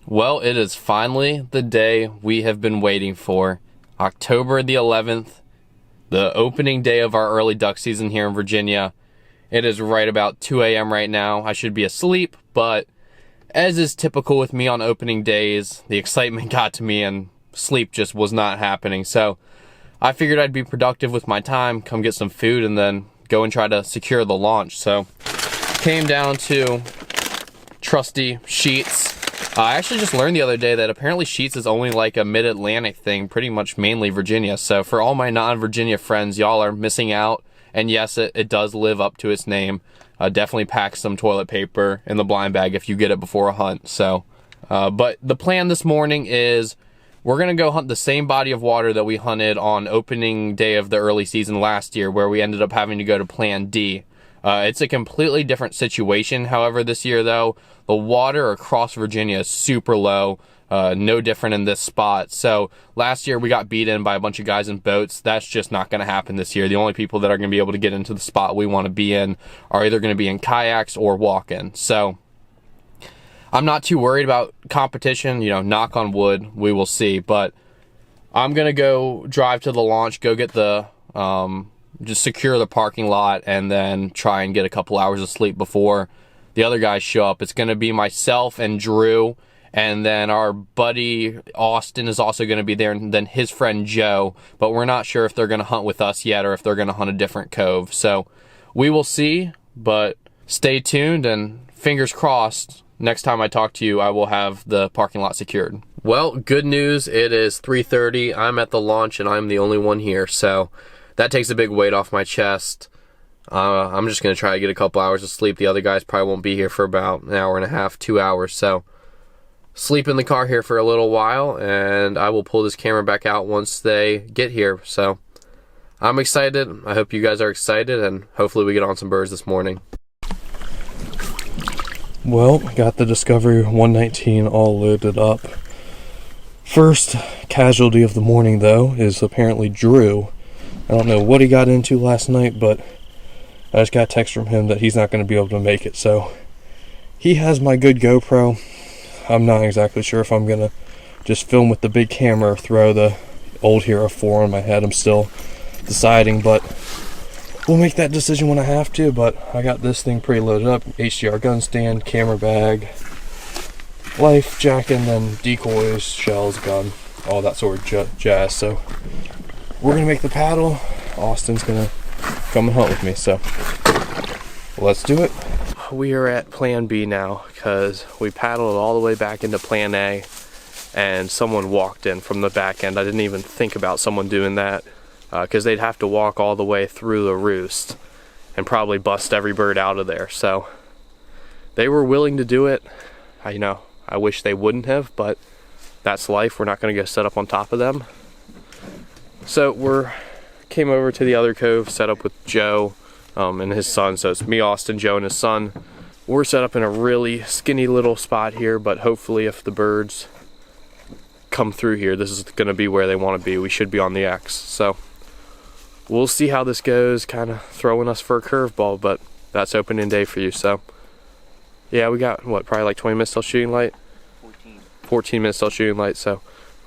Well, it is finally the day we have been waiting for. October the 11th, the opening day of our early duck season here in Virginia. It is right about 2 a.m. right now. I should be asleep, but as is typical with me on opening days, the excitement got to me and sleep just was not happening. So I figured I'd be productive with my time, come get some food, and then go and try to secure the launch. So came down to trusty Sheets. I actually just learned the other day that apparently Sheets is only like a mid-Atlantic thing, pretty much mainly Virginia. So for all my non-Virginia friends, y'all are missing out. And yes, it does live up to its name. Definitely pack some toilet paper in the blind bag if you get it before a hunt. So, but the plan this morning is we're going to go hunt the same body of water that we hunted on opening day of the early season last year, where we ended up having to go to Plan D. It's a completely different situation. However, this year, though, the water across Virginia is super low. No different in this spot. So last year we got beat in by a bunch of guys in boats. That's just not going to happen this year. The only people that are going to be able to get into the spot we want to be in are either going to be in kayaks or walk-in. So I'm not too worried about competition. You know, knock on wood, we will see. But I'm going to go drive to the launch, go get the just secure the parking lot, and then try and get a couple hours of sleep before the other guys show up. It's going to be myself and Drew, and then our buddy Austin is also going to be there, and then his friend Joe, but we're not sure if they're going to hunt with us yet or if they're going to hunt a different cove. So we will see, but stay tuned, and fingers crossed, next time I talk to you, I will have the parking lot secured. Well, good news, it is 3:30. I'm at the launch, and I'm the only one here, so that takes a big weight off my chest. I'm just going to try to get a couple hours of sleep. The other guys probably won't be here for about an hour and a half, 2 hours. So sleep in the car here for a little while, and I will pull this camera back out once they get here. So I'm excited. I hope you guys are excited, and hopefully we get on some birds this morning. Well, got the Discovery 119 all loaded up. First casualty of the morning, though, is apparently Drew. I don't know what he got into last night, but I just got a text from him that he's not going to be able to make it. So he has my good GoPro. I'm not exactly sure if I'm going to just film with the big camera or throw the old Hero 4 on my head. I'm still deciding, but we'll make that decision when I have to. But I got this thing pretty loaded up. HDR gun stand, camera bag, life jacket, and then decoys, shells, gun, all that sort of jazz. So we're going to make the paddle. Austin's going to come and hunt with me, so let's do it. We are at Plan B now because we paddled all the way back into Plan A, and someone walked in from the back end. I didn't even think about someone doing that because they'd have to walk all the way through the roost and probably bust every bird out of there. So they were willing to do it. I wish they wouldn't have, but that's life. We're not going to go set up on top of them. So came over to the other cove, set up with Joe and his son. So it's me, Austin, Joe, and his son. We're set up in a really skinny little spot here, but hopefully if the birds come through here, this is going to be where they want to be. We should be on the X. So we'll see how this goes, kind of throwing us for a curveball, but that's opening day for you. So yeah, we got, probably like 20 minutes till shooting light? 14 minutes till shooting light. So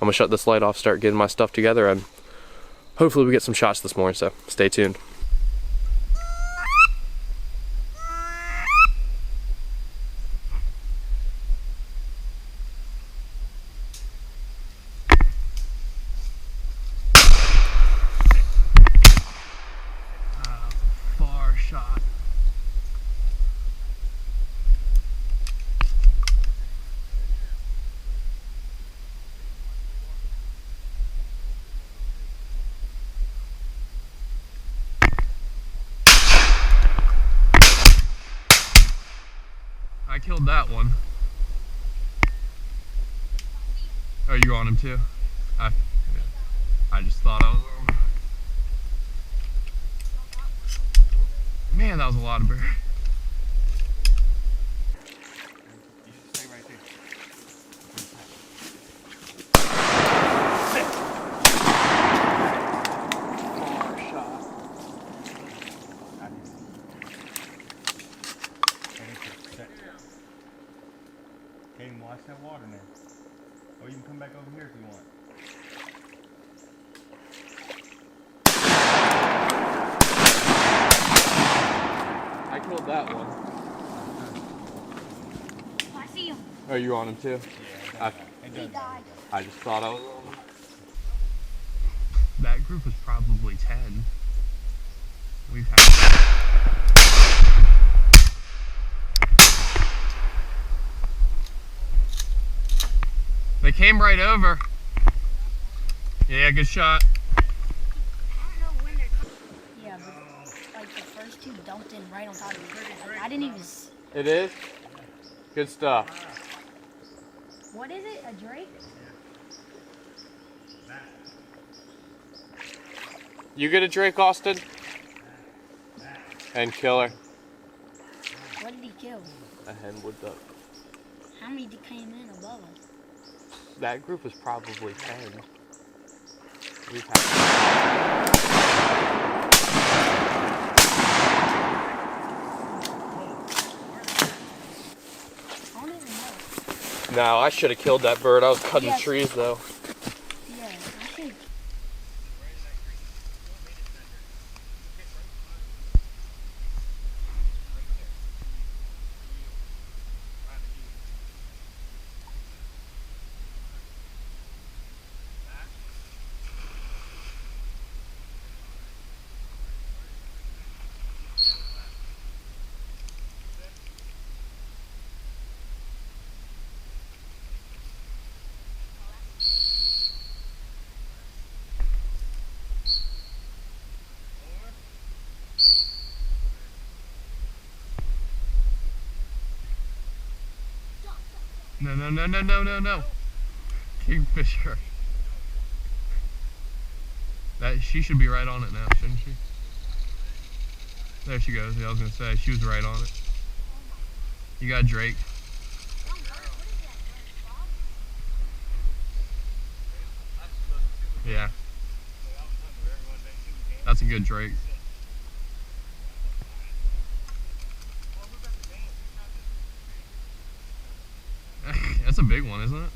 I'm going to shut this light off, start getting my stuff together, and hopefully we get some shots this morning, so stay tuned. Far shot. I killed that one. Oh, you on him too? I just thought I was on him. Man, that was a lot of birds. Can't even watch that water now. there. Or you can come back over here if you want. I killed that one. Oh, I see him. Oh, you on him too? Yeah. He died. I just thought I was on him. That group was probably 10. We've had. They came right over. Yeah, good shot. I don't know when they're coming. Yeah, but like the first two dumped in right on top of me. Like, I didn't even. It is? Good stuff. What is it? A drake? You get a Drake, Austin? And killer. What did he kill? A hen wood duck. How many came in above us? That group is probably 10. We've had. I don't even know. No, I should have killed that bird. I was cutting Yes. trees though. Yeah, I think. No. Kingfisher. She should be right on it now, shouldn't she? There she goes. Yeah, I was gonna say she was right on it. You got Drake. Yeah. That's a good Drake. That's a big one, isn't it?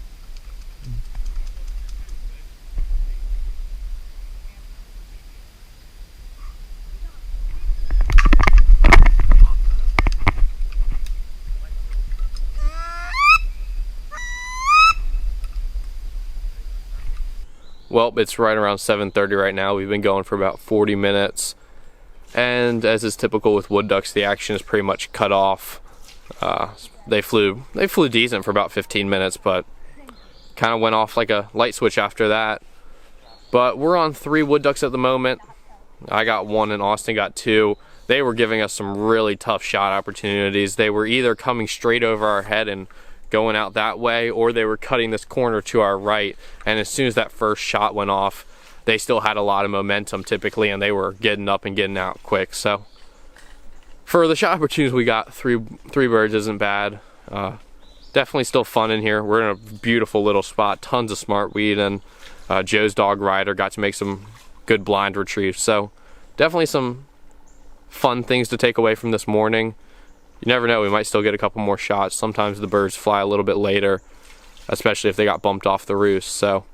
Well, it's right around 7:30 right now. We've been going for about 40 minutes. And as is typical with wood ducks, the action is pretty much cut off. They flew decent for about 15 minutes, but kind of went off like a light switch after that. But we're on 3 wood ducks at the moment. I got 1 and Austin got 2. They were giving us some really tough shot opportunities. They were either coming straight over our head and going out that way, or they were cutting this corner to our right, and as soon as that first shot went off, they still had a lot of momentum typically, and they were getting up and getting out quick. So for the shot opportunities we got, three birds isn't bad. Definitely still fun in here. We're in a beautiful little spot, tons of smartweed, and Joe's dog Ryder got to make some good blind retrieves. So definitely some fun things to take away from this morning. You never know, we might still get a couple more shots. Sometimes the birds fly a little bit later, especially if they got bumped off the roost. So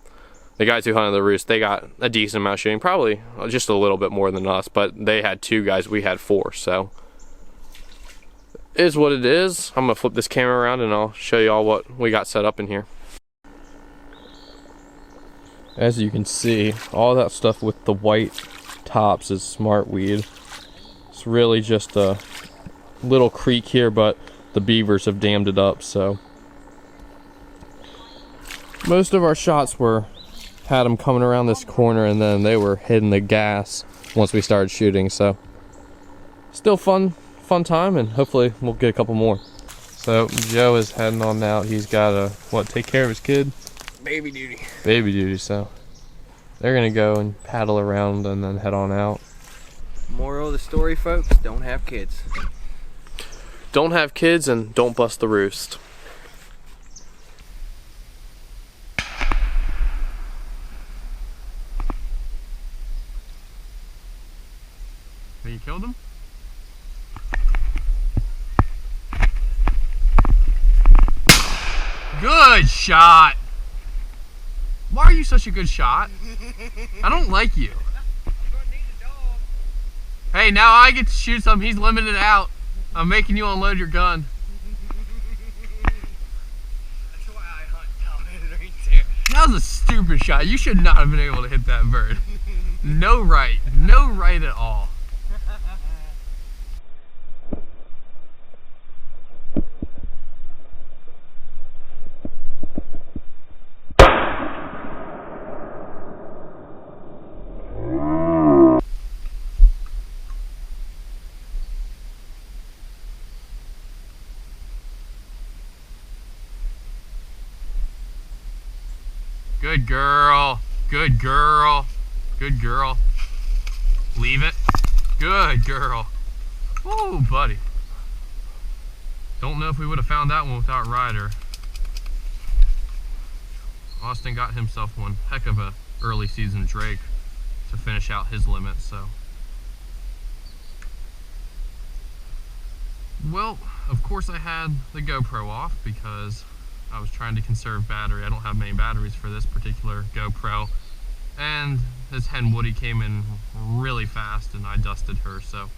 the guys who hunted the roost, they got a decent amount of shooting, probably just a little bit more than us, but they had 2 guys, we had 4. So it is what it is. I'm gonna flip this camera around and I'll show you all what we got set up in here. As you can see, all that stuff with the white tops is smartweed. It's really just a little creek here, but the beavers have dammed it up. So most of our shots had them coming around this corner, and then they were hitting the gas once we started shooting. So still fun time, and hopefully we'll get a couple more. So Joe is heading on out. He's got to take care of his kid. Baby duty. Baby duty. So they're gonna go and paddle around and then head on out. Moral of the story, folks, don't have kids. Don't have kids and don't bust the roost. Think you killed him? Good! Good shot. Why are you such a good shot? I don't like you. Hey, now I get to shoot some. He's limited out. I'm making you unload your gun. That's why I hunt down right there. That was a stupid shot. You should not have been able to hit that bird. No right. No right at all. Good girl. Good girl. Good girl. Leave it. Good girl. Woo, buddy. Don't know if we would have found that one without Ryder. Austin got himself one heck of a early season drake to finish out his limit, so. Well, of course I had the GoPro off because I was trying to conserve battery. I don't have many batteries for this particular GoPro. And this hen Woody came in really fast and I dusted her. So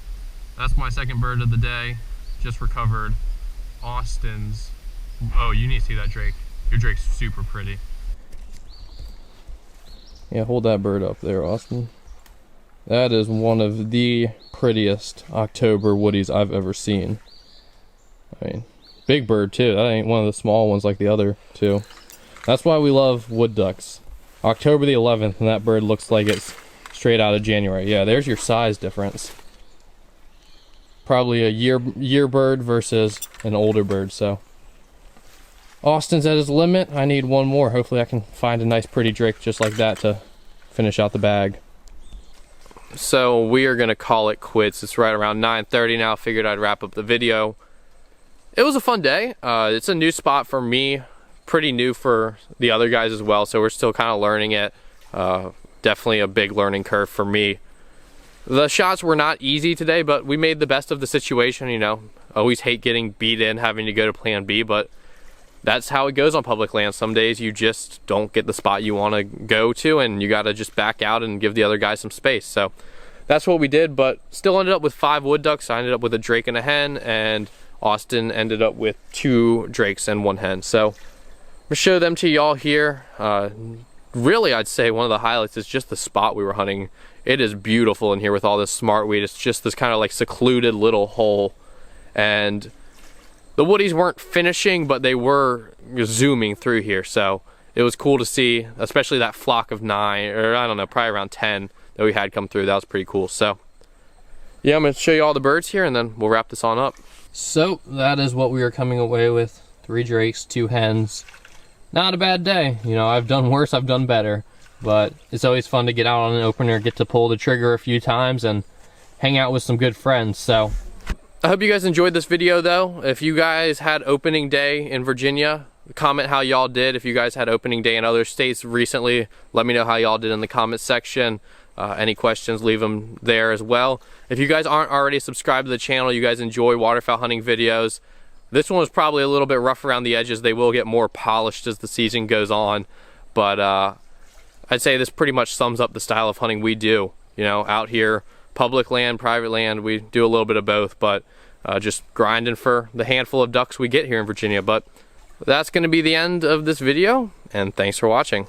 that's my second bird of the day. Just recovered Austin's. Oh, you need to see that drake. Your drake's super pretty. Yeah, hold that bird up there, Austin. That is one of the prettiest October woodies I've ever seen. I mean, big bird too. That ain't one of the small ones like the other two. That's why we love wood ducks. October the 11th, and that bird looks like it's straight out of January. Yeah, there's your size difference. Probably a year bird versus an older bird, so. Austin's at his limit. I need one more. Hopefully I can find a nice pretty drake just like that to finish out the bag. So we are gonna call it quits. It's right around 9:30 now. Figured I'd wrap up the video. It was a fun day. It's a new spot for me, pretty new for the other guys as well, so we're still kind of learning it. Definitely a big learning curve for me. The shots were not easy today, but we made the best of the situation, you know. Always hate getting beat in, having to go to plan B, but that's how it goes on public land. Some days you just don't get the spot you want to go to, and you got to just back out and give the other guys some space. So that's what we did, but still ended up with 5 wood ducks. I ended up with a drake and a hen, and Austin ended up with 2 drakes and 1 hen. So I'm gonna show them to y'all here. Really, I'd say one of the highlights is just the spot we were hunting. It is beautiful in here with all this smartweed. It's just this kind of like secluded little hole, and the woodies weren't finishing, but they were zooming through here. So it was cool to see, especially that flock of 9, or I don't know, probably around 10 that we had come through. That was pretty cool. So yeah, I'm gonna show you all the birds here and then we'll wrap this on up. So that is what we are coming away with. 3 drakes, 2 hens. Not a bad day. You know, I've done worse, I've done better, but it's always fun to get out on an opener, get to pull the trigger a few times and hang out with some good friends. So I hope you guys enjoyed this video though. If you guys had opening day in Virginia, comment how y'all did. If you guys had opening day in other states recently, let me know how y'all did in the comment section. Any questions, leave them there as well. If you guys aren't already subscribed to the channel, you guys enjoy waterfowl hunting videos. This one was probably a little bit rough around the edges. They will get more polished as the season goes on, but I'd say this pretty much sums up the style of hunting we do. You know, out here, public land, private land, we do a little bit of both, but just grinding for the handful of ducks we get here in Virginia. But that's going to be the end of this video, and thanks for watching.